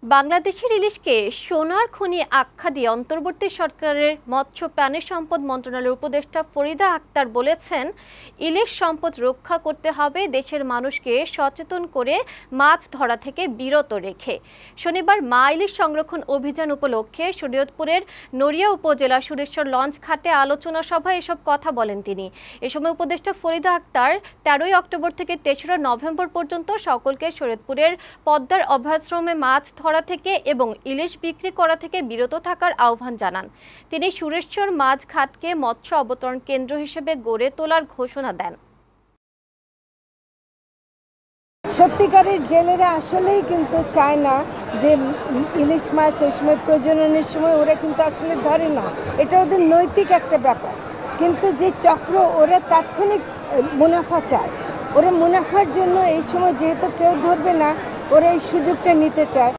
বাংলাদেশের ইলিশকে সোনার খনি আখ্যা দিয়ে অন্তর্বর্তী সরকারের মৎস্য প্রাণী সম্পদ মন্ত্রণালয়ের উপদেষ্টা ফরিদা আক্তার বলেছেন, ইলিশ সম্পদ রক্ষা করতে হবে দেশের মানুষকে সচেতন করে মাছ ধরা থেকে বিরত রেখে। শনিবার মা ইলিশ সংরক্ষণ অভিযান উপলক্ষে শরীয়তপুরের নড়িয়া উপজেলা সুরেশ্বর লঞ্চ ঘাটে আলোচনা সভায় এসব কথা বলেন তিনি। এ সময় উপদেষ্টা ফরিদা আক্তার 13 অক্টোবর থেকে 3রা নভেম্বর পর্যন্ত সকলকে শরীয়তপুরের পদ্মার অভয়াশ্রমে মাছ ধরা থেকে এবং ইলিশ বিক্রি করা থেকে বিরত থাকার আহ্বান জানান। তিনি সুরেশ্বর মাছ ঘাটকে মৎস্য অবতরণ কেন্দ্র হিসেবে গড়ে তোলার ঘোষণা দেন। সত্যিকারের জেলেরা আসলেই কিন্তু চায় না যে ইলিশ মাছ ওই সময় প্রজননের সময় ওরা কিন্তু আসলে ধরে না, এটা ওদের নৈতিক একটা ব্যাপার। কিন্তু যে চক্র ওরা তাৎক্ষণিক মুনাফা চায়, ওরা মুনাফার জন্য এই সময় যেহেতু কেউ ধরবে না, ওরা এই সুযোগটা নিতে চায়।